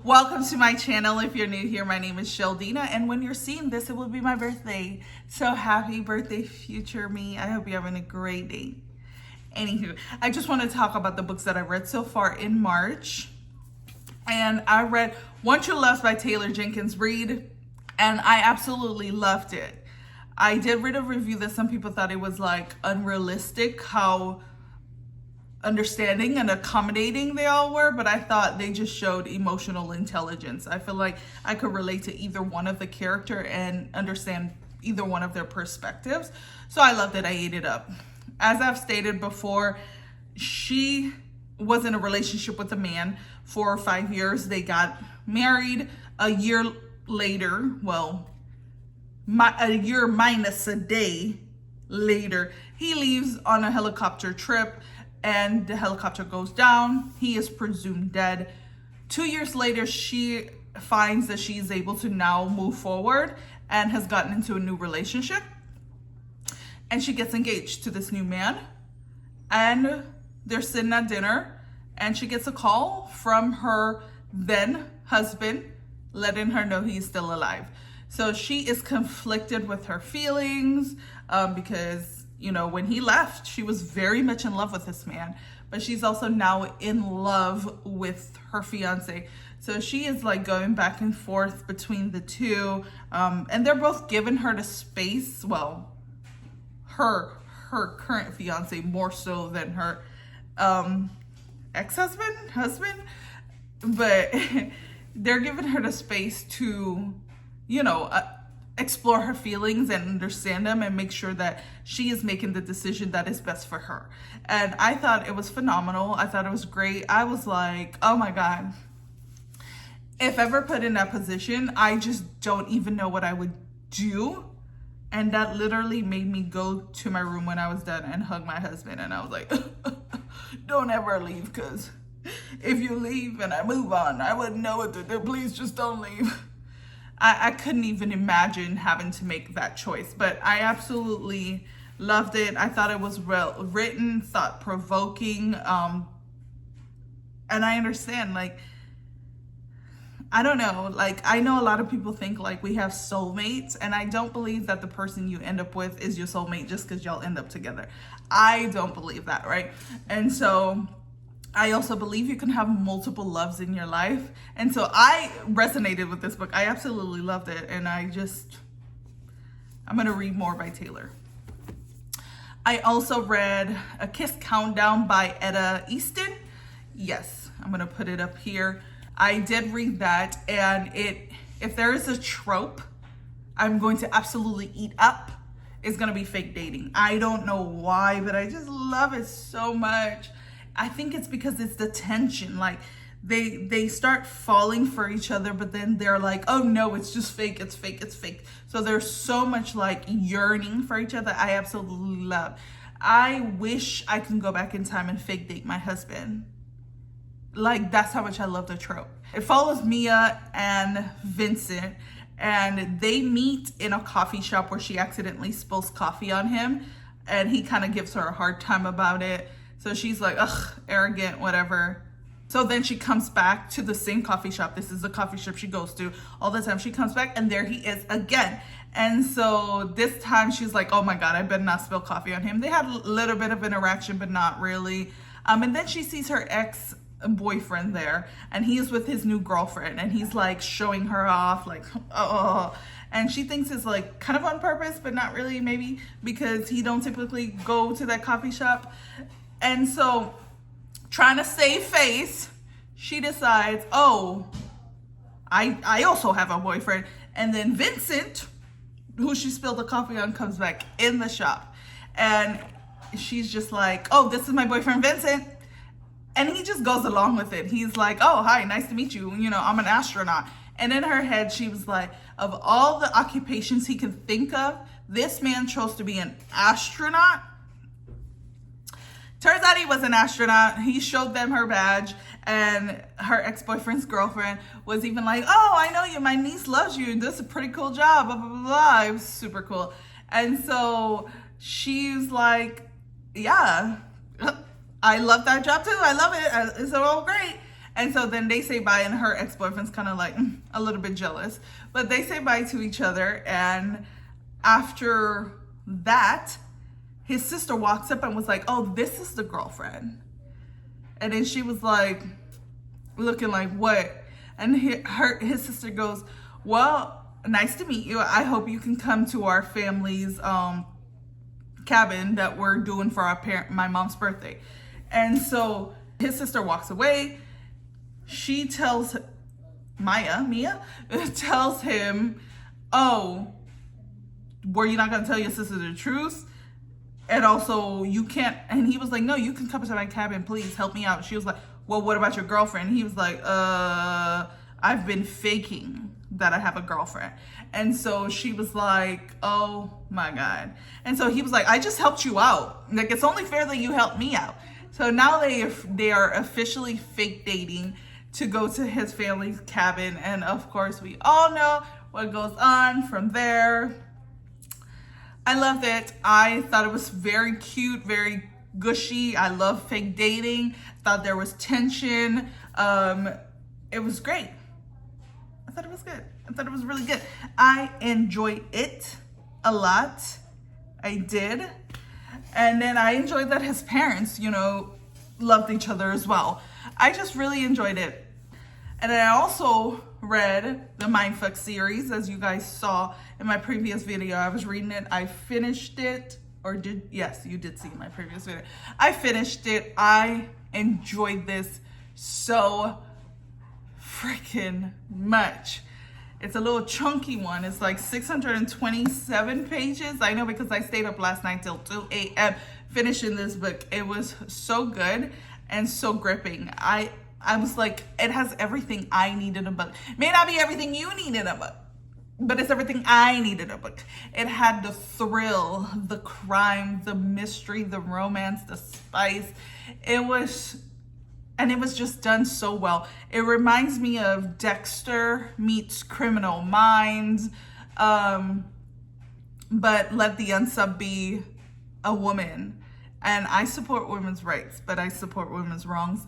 Welcome to my channel. If you're new here, my name is Sheldina, and when you're seeing this, it will be my birthday. So happy birthday, future me. I hope you're having a great day. Anywho, I just want to talk about the books that I read so far in March. And I read Want Your Loves by Taylor Jenkins Reid, and I absolutely loved it. I did read a review that some people thought it was like unrealistic how understanding and accommodating they all were, but I thought they just showed emotional intelligence. I feel like I could relate to either one of the character and understand either one of their perspectives. So I loved it. I ate it up. As I've stated before, she was in a relationship with a man for 5 years. They got married a year later. Well, a year minus a day later, he leaves on a helicopter trip and the helicopter goes down. He is presumed dead. 2 years later, she finds that she's able to now move forward and has gotten into a new relationship. And she gets engaged to this new man. And they're sitting at dinner and she gets a call from her then husband letting her know he's still alive. So she is conflicted with her feelings because, you know, when he left, she was very much in love with this man, but she's also now in love with her fiance. So she is like going back and forth between the two. And they're both giving her the space. Well, her current fiance more so than her husband, but they're giving her the space to, you know, explore her feelings and understand them and make sure that she is making the decision that is best for her. And I thought it was phenomenal. I thought it was great. I was like, oh my God, if ever put in that position, I just don't even know what I would do. And that literally made me go to my room when I was done and hug my husband. And I was like, don't ever leave, because if you leave and I move on, I wouldn't know what to do. Please just don't leave. I couldn't even imagine having to make that choice, but I absolutely loved it. I thought it was well written, thought-provoking, and I understand, like, I don't know, like, I know a lot of people think like we have soulmates, and I don't believe that the person you end up with is your soulmate just because y'all end up together. I don't believe that, right? And so I also believe you can have multiple loves in your life. And so I resonated with this book. I absolutely loved it. And I'm going to read more by Taylor. I also read A Kiss Countdown by Etta Easton. Yes, I'm going to put it up here. I did read that. And if there is a trope I'm going to absolutely eat up, it's going to be fake dating. I don't know why, but I just love it so much. I think it's because it's the tension. Like they start falling for each other, but then they're like, oh no, it's just fake. It's fake. It's fake. So there's so much like yearning for each other. I absolutely love. I wish I can go back in time and fake date my husband. Like, that's how much I love the trope. It follows Mia and Vincent, and they meet in a coffee shop where she accidentally spills coffee on him, and he kind of gives her a hard time about it. So she's like, ugh, arrogant, whatever. So then she comes back to the same coffee shop. This is the coffee shop she goes to all the time. She comes back and there he is again. And so this time she's like, oh my God, I better not spill coffee on him. They had a little bit of interaction, but not really. And then she sees her ex-boyfriend there, and he is with his new girlfriend, and he's like showing her off, like, oh. And she thinks it's like kind of on purpose, but not really, maybe, because he don't typically go to that coffee shop. And so, trying to save face, she decides, oh, I also have a boyfriend. And then Vincent, who she spilled the coffee on, comes back in the shop. And she's just like, oh, this is my boyfriend, Vincent. And he just goes along with it. He's like, oh, hi, nice to meet you. You know, I'm an astronaut. And in her head, she was like, of all the occupations he can think of, this man chose to be an astronaut. Turns out he was an astronaut. He showed them her badge, and her ex-boyfriend's girlfriend was even like, oh, I know you. My niece loves you. This is a pretty cool job, blah, blah, blah, blah. It was super cool. And so she's like, yeah, I love that job too. I love it. It's all great. And so then they say bye, and her ex-boyfriend's kind of like a little bit jealous, but they say bye to each other. And after that, his sister walks up and was like, oh, this is the girlfriend. And then she was like, looking like, what? And his sister goes, well, nice to meet you. I hope you can come to our family's cabin that we're doing for my mom's birthday. And so his sister walks away. She tells Mia tells him, oh, were you not going to tell your sister the truth? And also, you can't. And he was like, no, you can come to my cabin, please help me out. She was like, well, what about your girlfriend? He was like, I've been faking that I have a girlfriend. And so she was like, oh my God. And so he was like, I just helped you out. Like, it's only fair that you helped me out. So now they are officially fake dating to go to his family's cabin. And of course, we all know what goes on from there. I loved it. I thought it was very cute, very gushy. I love fake dating. Thought there was tension. It was great. I thought it was good. I thought it was really good. I enjoyed it a lot. I did. And then I enjoyed that his parents, loved each other as well. I just really enjoyed it. And then I also read the Mindf series, as you guys saw in my previous video. I was reading it. I finished it. Yes, you did see my previous video. I finished it. I enjoyed this so freaking much. It's a little chunky one. It's like 627 pages. I know, because I stayed up last night till 2 a.m. finishing this book. It was so good and so gripping. I was like, it has everything I need in a book. May not be everything you need in a book, but it's everything I need in a book. It had the thrill, the crime, the mystery, the romance, the spice. It was just done so well. It reminds me of Dexter meets Criminal Minds, but let the unsub be a woman. And I support women's rights, but I support women's wrongs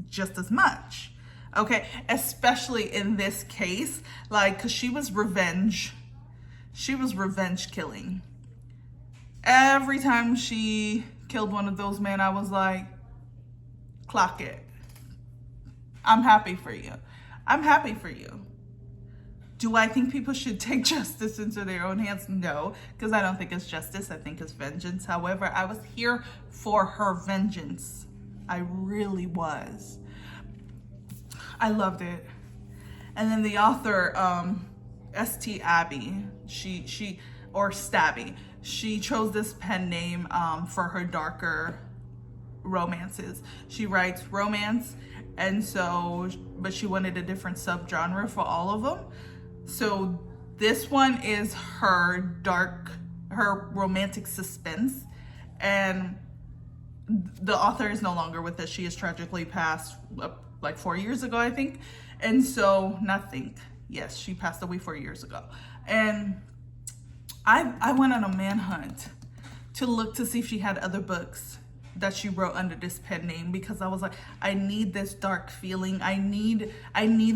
just as much. Okay, especially in this case, like, because she was revenge killing. Every time she killed one of those men, I was like, clock it. I'm happy for you. I'm happy for you. Do I think people should take justice into their own hands? No, because I don't think it's justice. I think it's vengeance. However, I was here for her vengeance. I really was. I loved it. And then the author, St. Abby, or Stabby, she chose this pen name for her darker romances. She writes romance, and so, but she wanted a different subgenre for all of them. So this one is her romantic suspense, and the author is no longer with us. She is tragically passed like 4 years ago, I think. And so, yes, she passed away 4 years ago. And I went on a manhunt to look to see if she had other books that she wrote under this pen name, because I was like, I need this dark feeling. I need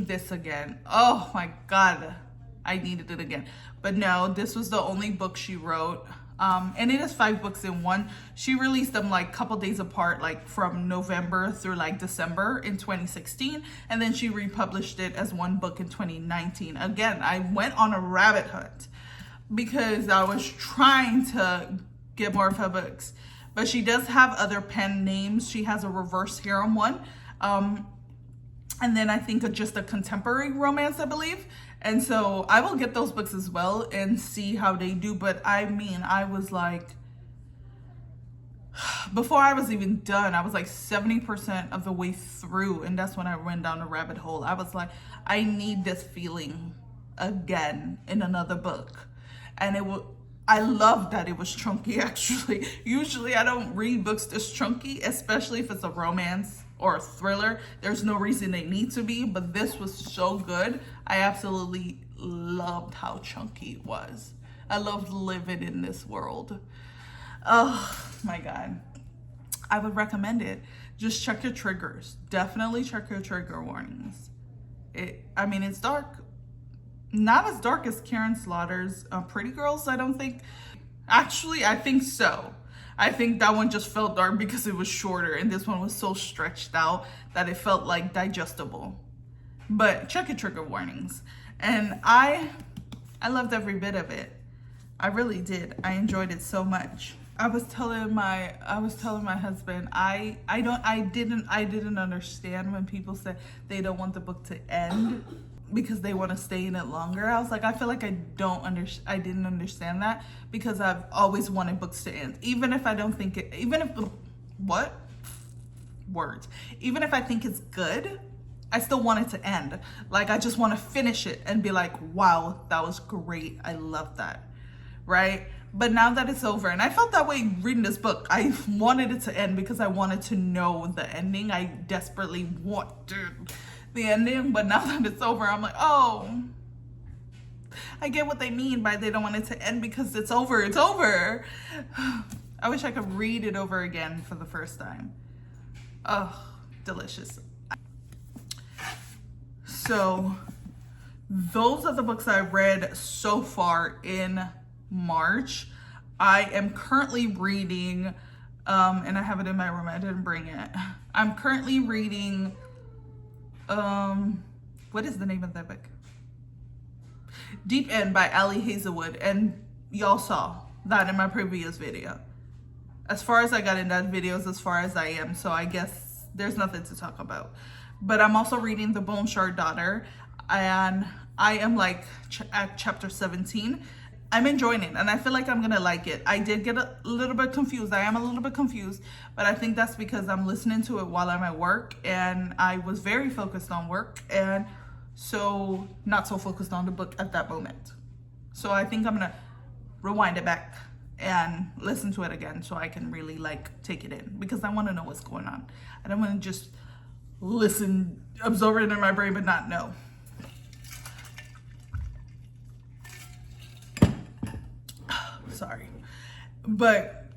this again. Oh my God, I needed it again. But no, this was the only book she wrote. And it is 5 books in one. She released them like a couple days apart, like from November through like December in 2016. And then she republished it as one book in 2019. Again, I went on a rabbit hunt because I was trying to get more of her books. But she does have other pen names. She has a reverse harem one. And then I think just a contemporary romance, I believe. And so I will get those books as well and see how they do. But I mean, I was like, before I was even done, I was like 70% of the way through. And that's when I went down a rabbit hole. I was like, I need this feeling again in another book. And I love that it was chunky, actually. Usually I don't read books this chunky, especially if it's a romance or a thriller. There's no reason they need to be, but this was so good. I absolutely loved how chunky it was. I loved living in this world. Oh my God. I would recommend it just check your triggers. Definitely check your trigger warnings. I mean, it's dark. Not as dark as Karen Slaughter's Pretty Girls, I don't think. Actually, I think so. I think that one just felt dark because it was shorter, and this one was so stretched out that it felt like digestible. But check your trigger warnings. And I loved every bit of it. I really did. I enjoyed it so much. I was telling my husband, I didn't understand when people said they don't want the book to end because they want to stay in it longer. I was like, I feel like I didn't understand that because I've always wanted books to end. Even if I don't think it, even if I think it's good, I still want it to end. Like, I just want to finish it and be like, wow, that was great. I love that. Right? But now that it's over, and I felt that way reading this book, I wanted it to end because I wanted to know the ending. I desperately wanted the ending, but now that it's over, I'm like, oh, I get what they mean by they don't want it to end because it's over. It's over. I wish I could read it over again for the first time. Oh, delicious. So those are the books I've read so far in March. I am currently reading, and I have it in my room, I didn't bring it. I'm currently reading, what is the name of that book? Deep End by Ali Hazelwood, and y'all saw that in my previous video. As far as I got in that video is as far as I am, so I guess there's nothing to talk about. But I'm also reading The Bone Shard Daughter, and I am like at chapter 17. I'm enjoying it, and I feel like I'm gonna like it. I did get a little bit confused. I am a little bit confused, but I think that's because I'm listening to it while I'm at work, and I was very focused on work, and so not so focused on the book at that moment. So I think I'm gonna rewind it back and listen to it again so I can really like take it in, because I want to know what's going on. I don't want to just listen, absorb it in my brain, but not know. Sorry, but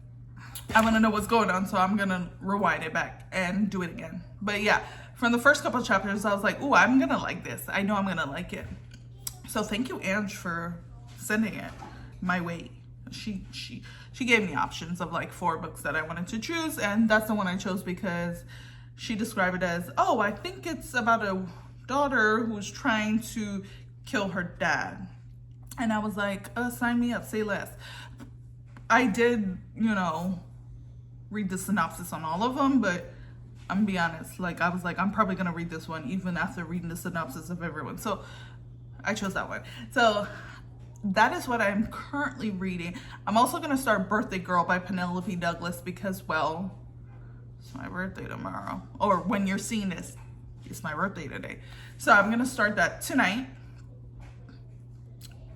I want to know what's going on, so I'm gonna rewind it back and do it again. But yeah, from the first couple of chapters, I was like, "Ooh, I'm gonna like this. I know I'm gonna like it." So thank you, Ange, for sending it my way. She gave me options of like 4 books that I wanted to choose, and that's the one I chose because she described it as, "Oh, I think it's about a daughter who's trying to kill her dad." And I was like, sign me up, say less. I did, read the synopsis on all of them, but I'm gonna be honest, like, I was like, I'm probably gonna read this one even after reading the synopsis of everyone. So I chose that one. So that is what I'm currently reading. I'm also gonna start Birthday Girl by Penelope Douglas because, well, it's my birthday tomorrow. Or when you're seeing this, it's my birthday today. So I'm gonna start that tonight.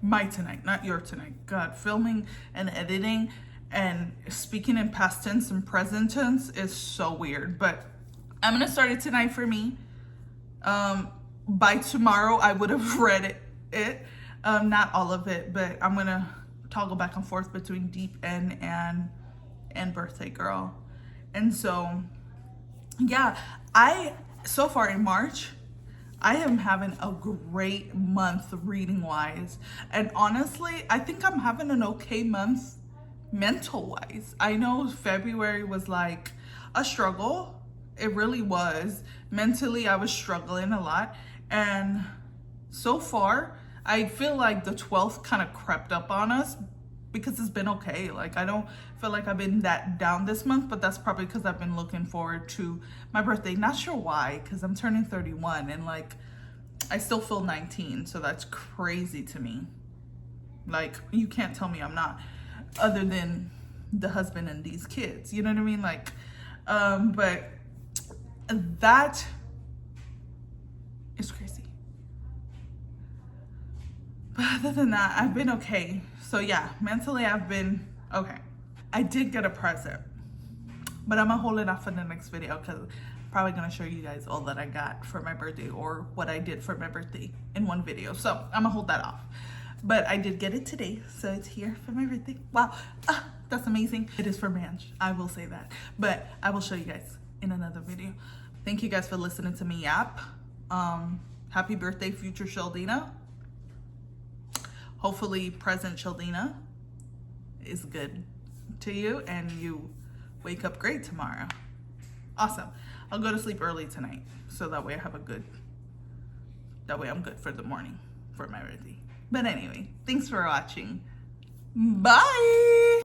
My tonight, not your tonight. God, filming and editing and speaking in past tense and present tense is so weird. But I'm gonna start it tonight for me. By tomorrow, I would have read it. Not all of it, but I'm gonna toggle back and forth between Deep End and Birthday Girl. And so, yeah, so far in March, I am having a great month reading wise. And honestly, I think I'm having an okay month mental wise. I know February was like a struggle. It really was. Mentally, I was struggling a lot. And so far, I feel like the 12th kind of crept up on us because it's been okay. Like, I don't feel like I've been that down this month, but that's probably because I've been looking forward to my birthday. Not sure why, because I'm turning 31 and like, I still feel 19. So that's crazy to me. Like, you can't tell me I'm not, other than the husband and these kids, you know what I mean? Like, but that is crazy. But other than that, I've been okay. So yeah, mentally I've been okay. I did get a present, but I'm gonna hold it off for the next video because I'm probably gonna show you guys all that I got for my birthday or what I did for my birthday in one video. So I'm gonna hold that off. But I did get it today, so it's here for my birthday. Wow, that's amazing. It is for Manch, I will say that. But I will show you guys in another video. Thank you guys for listening to me yap. Happy birthday, future Sheldina. Hopefully present Sheldina is good to you and you wake up great tomorrow. Awesome. I'll go to sleep early tonight so that way I'm good for the morning for my birthday. But anyway, thanks for watching. Bye.